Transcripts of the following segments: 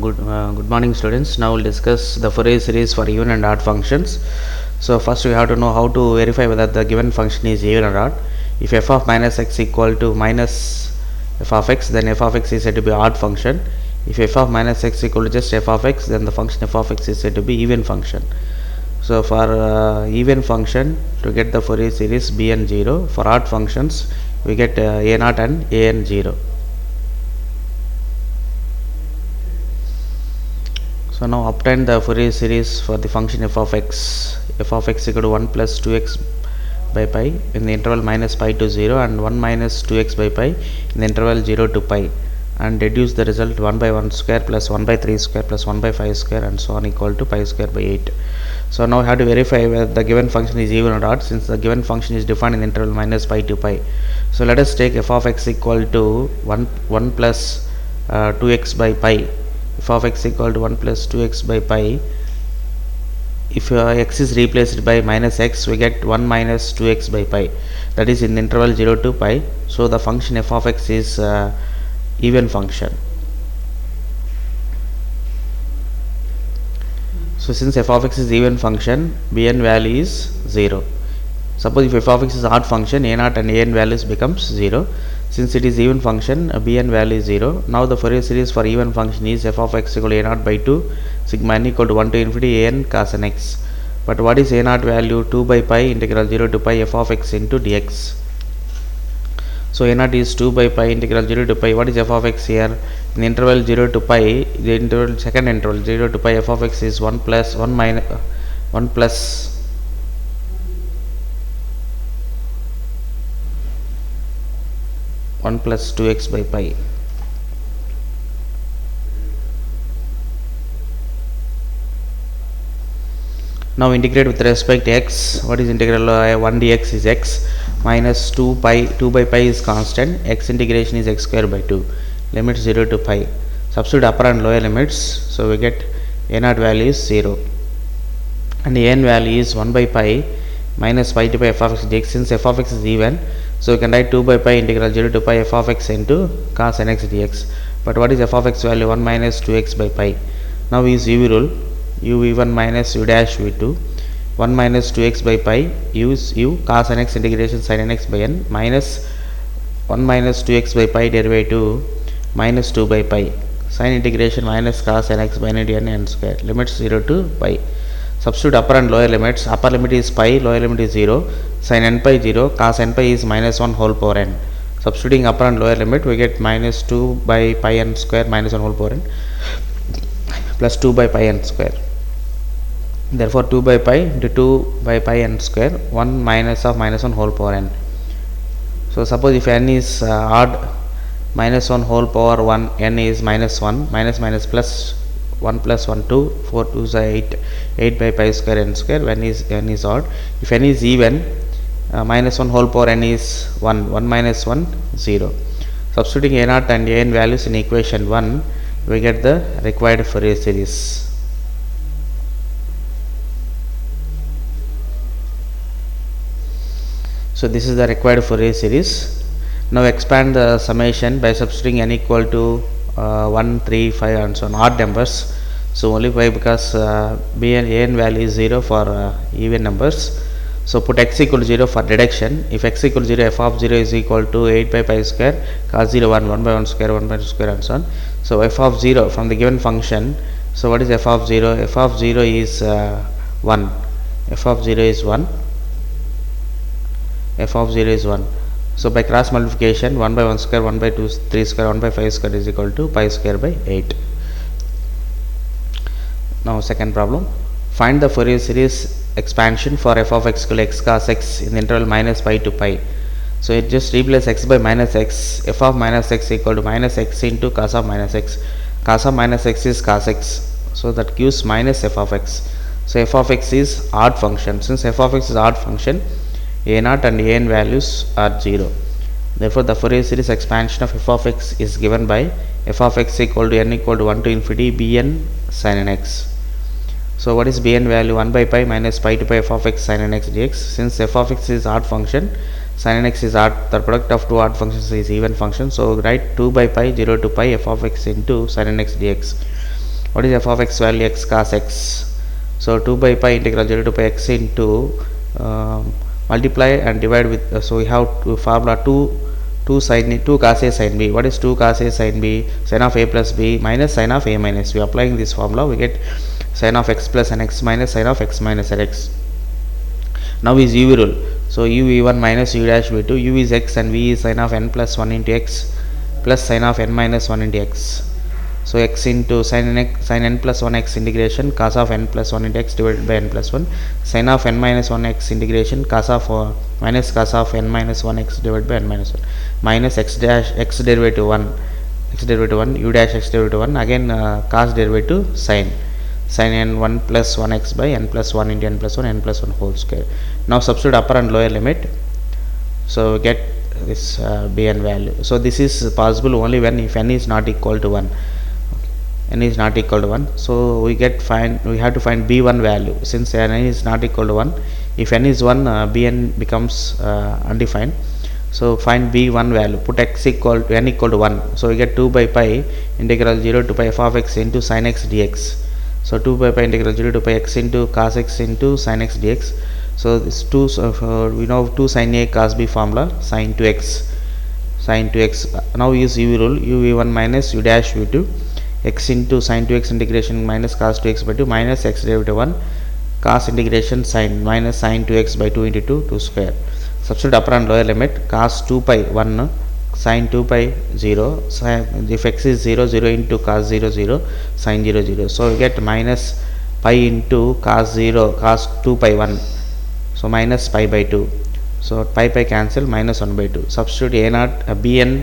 Good morning, students. Now we'll discuss the Fourier series for even and odd functions. So first we have to know how to verify whether the given function is even or odd. If f of minus x equal to minus f of x, then f of x is said to be odd function. If f of minus x equal to just f of x, then the function f of x is said to be even function. So for even function, to get the Fourier series Bn 0. For odd functions, we get a0 and an 0. So now obtain the Fourier series for the function f of x. F of x equal to 1 plus 2x by pi in the interval minus pi to 0 and 1 minus 2x by pi in the interval 0 to pi, and deduce the result 1 by 1 square plus 1 by 3 square plus 1 by 5 square and so on equal to pi square by 8. So now we have to verify whether the given function is even or odd, since the given function is defined in the interval minus pi to pi. So let us take f of x equal to 1 plus 2x by pi. F of x equal to 1 plus 2x by pi. If x is replaced by minus x, we get 1 minus 2x by pi, that is in the interval 0 to pi. So the function f of x is even function. So since f of x is even function, Bn value is 0. Suppose if f of x is odd function, a0 and an values becomes 0. Since it is even function, Bn value is 0. Now the Fourier series for even function is f of x equal to a0 by 2 sigma n equal to 1 to infinity an cos n x. But what is a0 value? 2 by pi integral 0 to pi f of x into dx. So a0 is 2 by pi integral 0 to pi. What is f of x here? In the interval 0 to pi, the interval second interval 0 to pi, f of x is 1 plus 1 minus 1 plus 1 plus 2x by pi. Now integrate with respect to x. What is integral? 1 dx is x minus 2 pi. 2 by pi is constant. X integration is x square by 2. Limit 0 to pi. Substitute upper and lower limits. So we get a0 value is 0 and an value is 1 by pi minus pi to pi f of x dx. Since f of x is even, so we can write 2 by pi integral 0 to pi f of x into cos nx dx. But what is f of x value? 1 minus 2x by pi. Now we use UV rule. U v1 minus u dash v2. 1 minus 2x by pi. Use u cos nx integration sin nx by n minus 1 minus 2x by pi derivative minus 2 by pi. Sin integration minus cos nx by n square. Limits 0 to pi. Substitute upper and lower limits. Upper limit is pi, lower limit is 0. Sin n pi 0, cos n pi is minus 1 whole power n. Substituting upper and lower limit, we get minus 2 by pi n square minus 1 whole power n plus 2 by pi n square. Therefore 2 by pi into 2 by pi n square, 1 minus of minus 1 whole power n. So suppose if n is odd, minus 1 whole power 1, n is minus 1, minus minus plus 1 plus 1 2, 4 2 is 8, 8 by pi square n square when n is odd. If n is even, minus 1 whole power n is 1, 1 minus 1 0. Substituting a0 and an values in equation 1, we get the required Fourier series. So this is the required Fourier series. Now expand the summation by substituting n equal to 1, 3, 5 and so on, odd numbers. So only 5 because an value is 0 for even numbers. So put x equal to 0 for deduction. If x equal to 0, f of 0 is equal to 8 by pi square cos 0 1, 1 by 1 square, 1 by 2 square and so on. So f of 0 from the given function. So what is f of 0? F of 0 is 1. F of 0 is 1. F of 0 is 1. So by cross multiplication, 1 by 1 square, 1 by 2, 3 square, 1 by 5 square is equal to pi square by 8. Now second problem. Find the Fourier series expansion for f of x equal to x cos x in the interval minus pi to pi. So it just replace x by minus x. F of minus x equal to minus x into cos of minus x. Cos of minus x is cos x. So that gives minus f of x. So f of x is odd function. Since f of x is odd function, a0 and an values are 0. Therefore the Fourier series expansion of f of x is given by f of x equal to n equal to 1 to infinity bn sin nx. So what is bn value? 1 by pi minus pi to pi f of x sin nx dx. Since f of x is odd function, sin nx is odd, the product of two odd functions is even function. So write 2 by pi 0 to pi f of x into sin nx dx. What is f of x value? X cos x. So 2 by pi integral 0 to pi x into multiply and divide with so we have formula 2 sin 2 cos a sin b. What is 2 cos a sin b? Sin of a plus b minus sin of a minus. We applying this formula, we get sin of x plus nx minus sin of x minus x. Now is u rule. So u v1 minus u dash v2. U is x and v is sin of n plus 1 into x plus sin of n minus 1 into x. So x into sin n plus 1 x integration cos of n plus 1 into x divided by n plus 1, sin of n minus 1 x integration cos of minus cos of n minus 1 x divided by n minus 1 minus x dash x derivative 1 u dash x derivative 1 again cos derivative sin n 1 plus 1 x by n plus 1 into n plus 1 n plus 1 whole square. Now substitute upper and lower limit, so get this bn value. So this is possible only when if n is not equal to 1. N is not equal to 1, so we have to find b1 value. Since n is not equal to 1, if n is 1, bn becomes undefined. So find b1 value, put x equal to n equal to 1. So we get 2 by pi integral 0 to pi f of x into sin x dx. So 2 by pi integral 0 to pi x into cos x into sin x dx. So this 2 we know 2 sin a cos b formula, sin 2x. Now we use u rule, u v1 minus u dash v2, x into sin 2x integration minus cos 2x by 2 minus x derivative 1 cos integration sin minus sin 2x by 2 into 2 square. Substitute upper and lower limit, cos 2 pi 1 sin 2 pi 0, if x is 0 into cos 0 sin 0. So we get minus pi into cos 2 pi 1, so minus pi by 2. So pi cancel, minus 1 by 2. Substitute a0 bn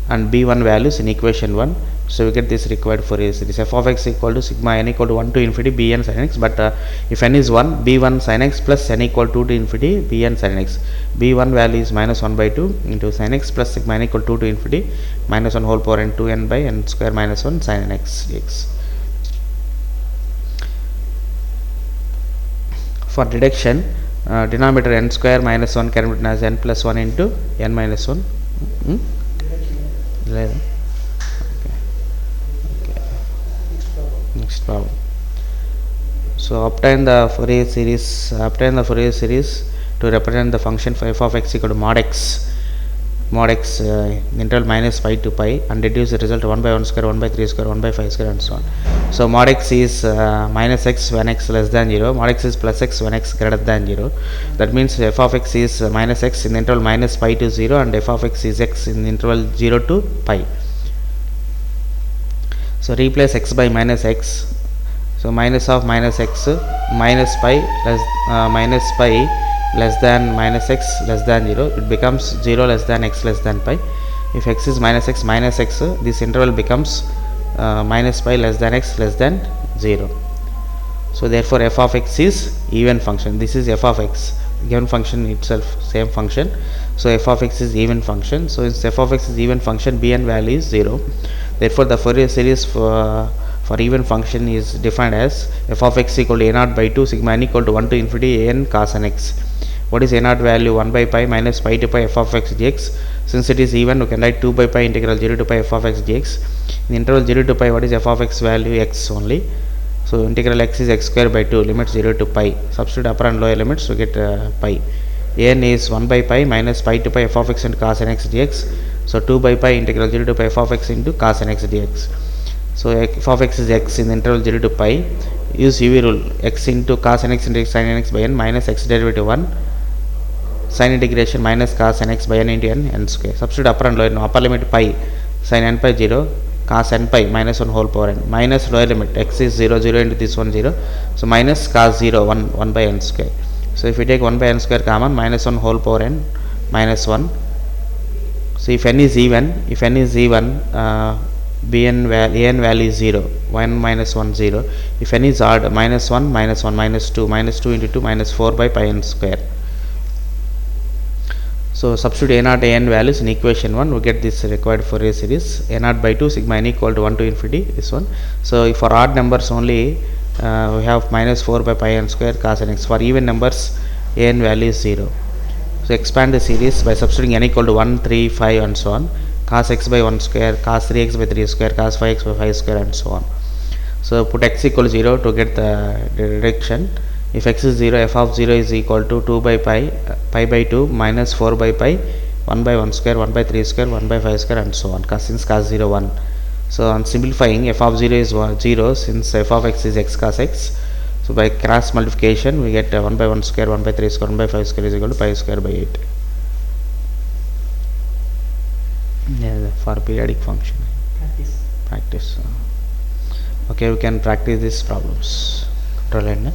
and b1 values in equation 1. So we get this required Fourier series. F of x equal to sigma n equal to 1 to infinity bn sin x, but if n is 1, b1 sin x plus n equal to 2 to infinity bn sin x. b1 value is minus 1 by 2 into sin x plus sigma n equal to 2 to infinity minus 1 whole power n 2n by n square minus 1 sin x dx. For deduction, denominator n square minus 1 can be written as n plus 1 into n minus 1. Next problem. So obtain the Fourier series to represent the function f of x equal to mod x interval minus pi to pi, and reduce the result 1 by 1 square, 1 by 3 square, 1 by 5 square and so on. So mod x is minus x when x less than 0, mod x is plus x when x greater than 0. That means f of x is minus x in the interval minus pi to 0 and f of x is x in the interval 0 to pi. So replace x by minus x. So minus of minus x minus pi less than minus x less than 0, it becomes 0 less than x less than pi. If x is minus x, this interval becomes minus pi less than x less than 0. So therefore f of x is even function. This is f of x, given function itself, same function. So f of x is even function. So since f of x is even function, bn value is 0. Therefore the Fourier series for even function is defined as f of x equal to a0 by 2 sigma n equal to 1 to infinity an cos n x. What is a0 value? 1 by pi minus pi to pi f of x dx. Since it is even, we can write 2 by pi integral 0 to pi f of x dx. In interval 0 to pi, what is f of x value? X only. So integral x is x square by 2, limit 0 to pi. Substitute upper and lower limits to get pi. An is 1 by pi minus pi to pi f of x into cos n x dx. So 2 by pi integral 0 to pi f of x into cos n x dx. So f of x is x in the interval 0 to pi. Use UV rule, x into cos n x into sin n x by n minus x derivative 1 sin integration minus cos n x by n into n square. Substitute upper and lower. No, upper limit pi sin n pi 0 cos n pi minus 1 whole power n minus lower limit x is 0 into this 1 0. So minus cos 0 1 by n square. So if we take 1 by n square common, minus 1 whole power n minus 1. So if n is even, an value is 0, 1 minus 1 0. If n is odd, minus 1 minus 1 minus 2 into 2 minus 4 by pi n square. So substitute a0 an values in equation 1, we get this required Fourier series. a0 by 2 sigma n equal to 1 to infinity, this one. So for odd numbers only, we have minus 4 by pi n square cos n x. For even numbers, an value is 0. So expand the series by substituting n equal to 1, 3, 5 and so on. Cos x by 1 square, cos 3x by 3 square, cos 5x by 5 square and so on. So put x equal 0 to get the direction. If x is 0, f of 0 is equal to 2 by pi, pi by 2 minus 4 by pi, 1 by 1 square, 1 by 3 square, 1 by 5 square, and so on, since cos 0 1. So on simplifying, f of 0 is 0 since f of x is x cos x. So by cross multiplication we get 1 by 1 square, 1 by 3 square, 1 by 5 square is equal to pi square by 8. Yeah, for periodic function. Practice. Okay, we can practice these problems. Control N.